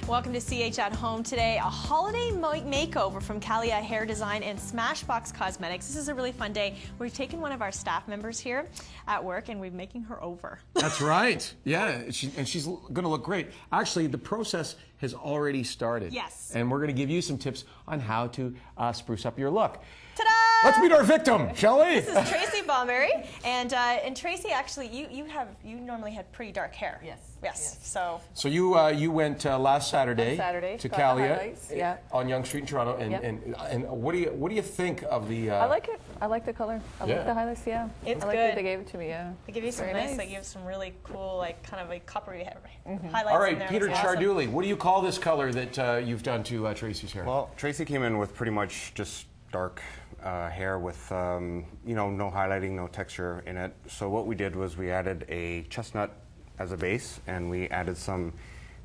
Welcome to CH at Home today. A holiday makeover from Calia Hair Design and Smashbox Cosmetics. This is a really fun day. We've taken one of our staff members here at work and we're making her over. That's right. Yeah, and she's going to look great. Actually, the process has already started. Yes. And we're going to give you some tips on how to spruce up your look. Ta-da! Let's meet our victim, shall we? This is Tracy Balmerry, and Tracy, actually, you normally had pretty dark hair. Yes. So you went last Saturday to Calia on Yonge Street in Toronto, and what do you think of the? I like it. I like the color. I like the highlights. Yeah, it's I like good. that they gave it to me. Yeah, they give you some nice. They give some really cool, like kind of like coppery highlights. All right, in there. Peter Charduli, what do you call this color that you've done to Tracy's hair? Well, Tracy came in with pretty much just dark hair with no highlighting, no texture in it. So what we did was we added a chestnut as a base, and we added some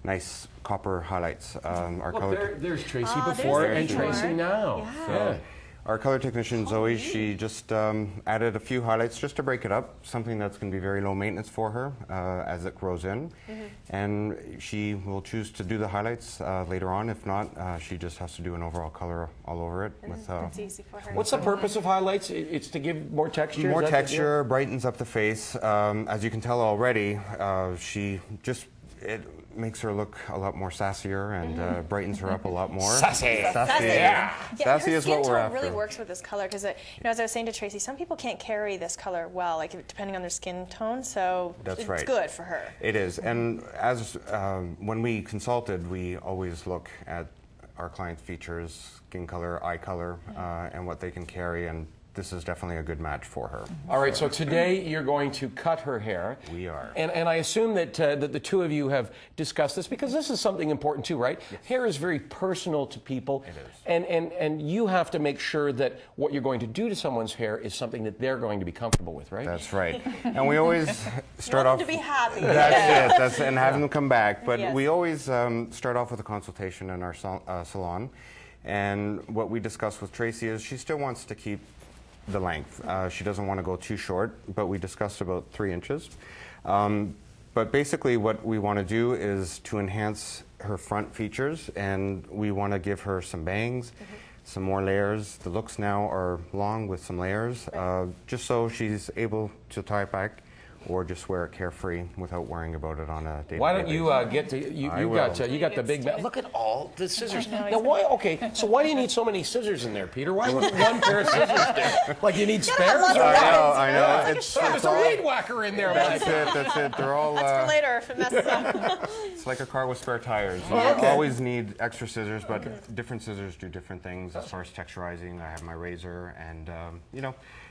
nice copper highlights. There's Tracy before and Tracy now. Yeah. So our color technician Zoe, she just added a few highlights just to break it up, something that's going to be very low maintenance for her as it grows in. And she will choose to do the highlights later on. If not, she just has to do an overall color all over it. That's easy for her. What's the purpose of highlights? It's to give more texture? More texture, brightens up the face. As you can tell already, it makes her look a lot more sassier and brightens her up a lot more. Sassy! Yeah, sassy is what we're after. Really works with this color because, as I was saying to Tracy, some people can't carry this color well, like depending on their skin tone. So it's good for her. It is, and as when we consulted, we always look at our client's features, skin color, eye color, and what they can carry, and this is definitely a good match for her. All right, so today you're going to cut her hair. We are. And I assume that, that the two of you have discussed this because this is something important too, right? Yes. Hair is very personal to people. It is. And you have to make sure that what you're going to do to someone's hair is something that they're going to be comfortable with, right? That's right. And we always start off to be happy. That's it. And having them come back. But Yes. we always start off with a consultation in our salon. And what we discussed with Tracy is she still wants to keep the length. She doesn't want to go too short, but we discussed about 3 inches. But basically what we want to do is to enhance her front features, and we want to give her some bangs, some more layers. The looks now are long with some layers, just so she's able to tie it back or just wear it carefree without worrying about it on a day-to-day Why don't you basis. get to you got the big look at all the scissors. Now why so why do you need so many scissors in there, Peter? Why wouldn't one pair of scissors do? Like you need spares? I know. There's a weed whacker in there. That's it. They're all That's for later if it messes up. it's like a car with spare tires. You always need extra scissors, but different scissors do different things. As far as texturizing, I have my razor, and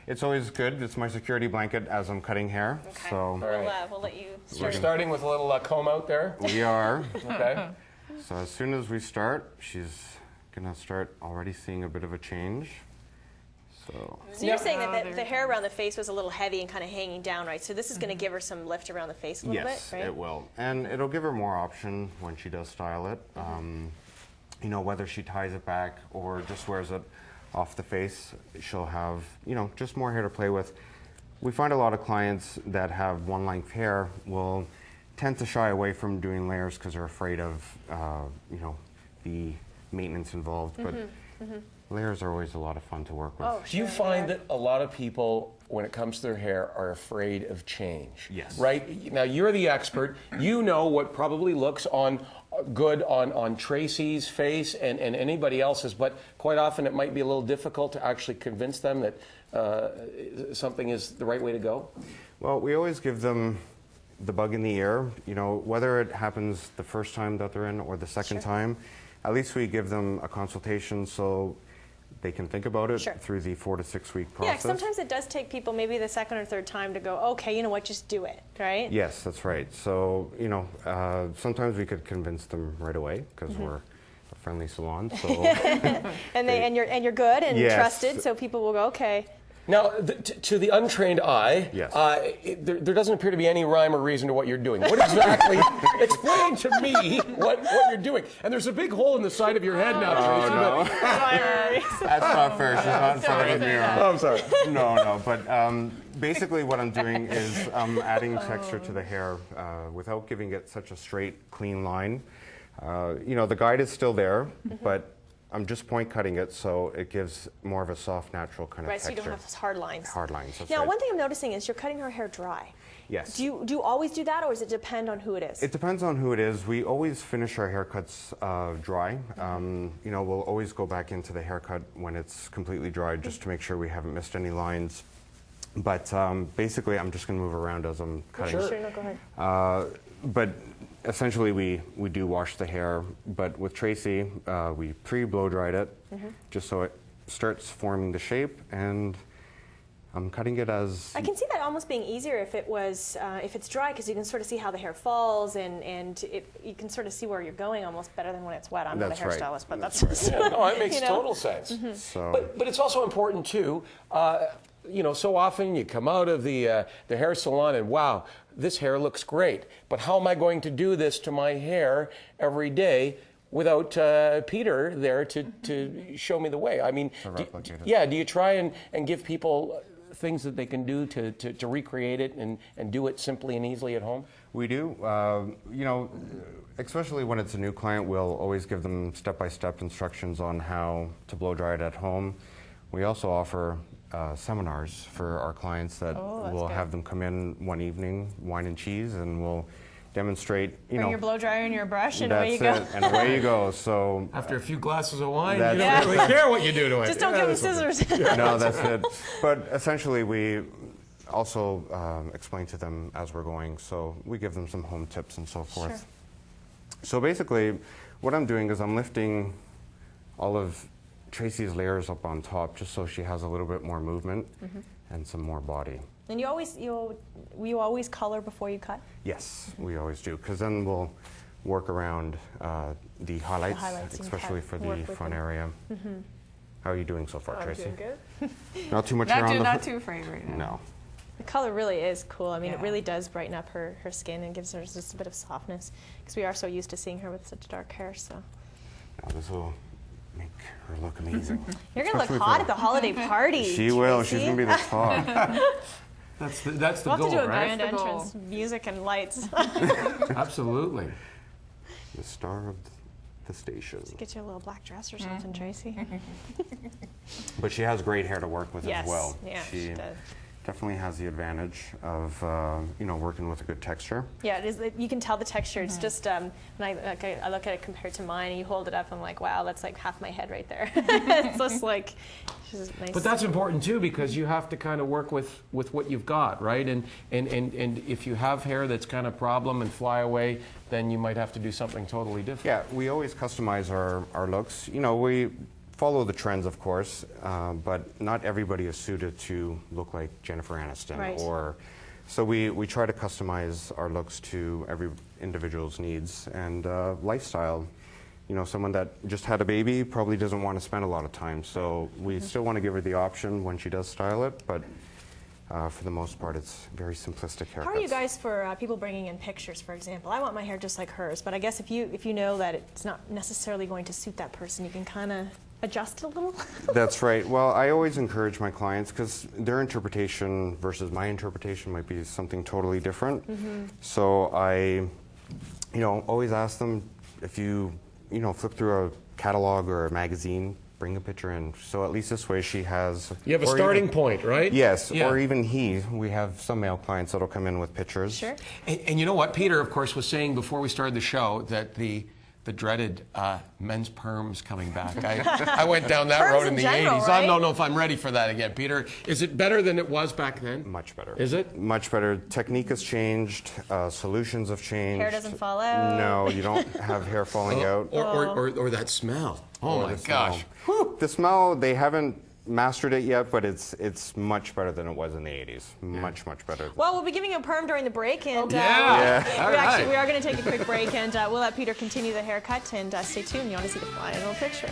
it's always good. It's my security blanket as I'm cutting hair. Okay. So We'll let you start. We're starting with a little comb out there. we are. Okay. So as soon as we start, she's gonna start already seeing a bit of a change. So You're saying that the hair around the face was a little heavy and kind of hanging down, right? So this is going to give her some lift around the face a little bit, right? It will, and it'll give her more option when she does style it. Whether she ties it back or just wears it off the face, she'll have just more hair to play with. We find a lot of clients that have one length hair will tend to shy away from doing layers because they're afraid of the maintenance involved. But layers are always a lot of fun to work with. Oh, Do you find that a lot of people, when it comes to their hair, are afraid of change? Yes. Right? Now, you're the expert. You know what probably looks good on Tracy's face and anybody else's, but quite often it might be a little difficult to actually convince them that something is the right way to go. Well, we always give them the bug in the ear, whether it happens the first time that they're in or the second time. At least we give them a consultation so they can think about it through the 4 to 6 week process. Yeah, sometimes it does take people maybe the second or third time to go, okay, you know what, just do it, right? Yes, that's right. So, sometimes we could convince them right away because we're a friendly salon. So and you're good and trusted, so people will go, okay. Now, to the untrained eye, Yes. There doesn't appear to be any rhyme or reason to what you're doing. What exactly? Explain to me what you're doing. And there's a big hole in the side of your head now, Tracy. no. That's not fair. She's not in front of the mirror. Oh, I'm sorry. No. But basically what I'm doing is I'm adding texture to the hair without giving it such a straight, clean line. You know, the guide is still there, but I'm just point cutting it, so it gives more of a soft, natural kind of Right, so texture. you don't have those hard lines. Hard lines, that's Now, right. one thing I'm noticing is you're cutting her hair dry. Yes. Do you always do that, or does it depend on who it is? It depends on who it is. We always finish our haircuts dry. You know, we'll always go back into the haircut when it's completely dry, just to make sure we haven't missed any lines. But basically, I'm just going to move around as I'm cutting. Sure, no, go ahead. But essentially, we do wash the hair. But with Tracy, we pre-blow dried it, just so it starts forming the shape, and I'm cutting it as... I can see that almost being easier if it was if it's dry, because you can sort of see how the hair falls, and you can sort of see where you're going almost better than when it's wet. I'm not a That's right. hairstylist, but that's Yeah, no, it makes you know? total sense. So, But it's also important too. You know, so often you come out of the hair salon and wow, this hair looks great. But how am I going to do this to my hair every day without Peter there to show me the way? I mean, replicate it. yeah. Do you try and give people things that they can do to recreate it and do it simply and easily at home? we do. You know, especially when it's a new client, we'll always give them step-by-step instructions on how to blow dry it at home. We also offer seminars for our clients that we'll have them come in one evening, wine and cheese, and we'll demonstrate. Bring your blow dryer and your brush, and away you go. That's it, and away you go. So After a few glasses of wine, you That's don't really care what you do to it. Just don't give them scissors. no, that's it. But essentially, we also explain to them as we're going. So we give them some home tips and so forth. Sure. So basically, what I'm doing is I'm lifting all of Tracy's layers up on top, just so she has a little bit more movement and some more body. And will you always color before you cut? Yes, we always do, because then we'll work around the highlights, highlights, especially for the work with front them. area. How are you doing so far, Tracy? Doing good. Not too much hair on the Not too afraid right now. No. The color really is cool. I mean, it Yeah. really does brighten up her skin and gives her just a bit of softness, because we are so used to seeing her with such dark hair. So Now this will make her look amazing. you're gonna look Especially hot for- at the holiday party. She will. Tracy. She's gonna be the star. That's the We'll have goal, to do a right? grand That's the goal. entrance, music and lights. Absolutely. The star of the station. Get you a little black dress or something, Tracy. But she has great hair to work with Yes, as well. yeah, she does. Definitely has the advantage of you know, working with a good texture. Yeah, it is. You can tell the texture. It's just when I look at it compared to mine, and you hold it up, I'm like, wow, that's like half my head right there. It's just like, she's nice. But that's important too, because you have to kind of work with what you've got, right? And if you have hair that's kind of problem and fly away, then you might have to do something totally different. Yeah, we always customize our looks. You know, we follow the trends, of course, but not everybody is suited to look like Jennifer Aniston. Right. Or, so we try to customize our looks to every individual's needs and lifestyle. You know, someone that just had a baby probably doesn't want to spend a lot of time, so we still want to give her the option when she does style it, but for the most part, it's very simplistic haircuts. How are you guys for people bringing in pictures, for example? I want my hair just like hers, but I guess if you know that it's not necessarily going to suit that person, you can kind of adjust it a little. That's right. Well, I always encourage my clients, because their interpretation versus my interpretation might be something totally different. So I, you know, always ask them, if you know, flip through a catalog or a magazine, bring a picture in. So at least this way she has... You have a or starting even- point, right? Yes, Yeah. or even he. We have some male clients that'll come in with pictures. Sure. And you know what? Peter, of course, was saying before we started the show that the dreaded men's perms coming back. I went down that Perms road in in the general, 80s. right? I don't know if I'm ready for that again. Peter, is it better than it was back then? Much better. Is it? Much better. Technique has changed. Solutions have changed. Hair doesn't fall out. No, you don't have hair falling out. Or that smell. Oh, Or my the gosh. smell. The smell, they haven't mastered it yet, but it's much better than it was in the 80s. Much, much better. Well, we'll be giving you a perm during the break, and Yeah. All right. we are going to take a quick break, and we'll let Peter continue the haircut, and stay tuned. You want to see the final picture.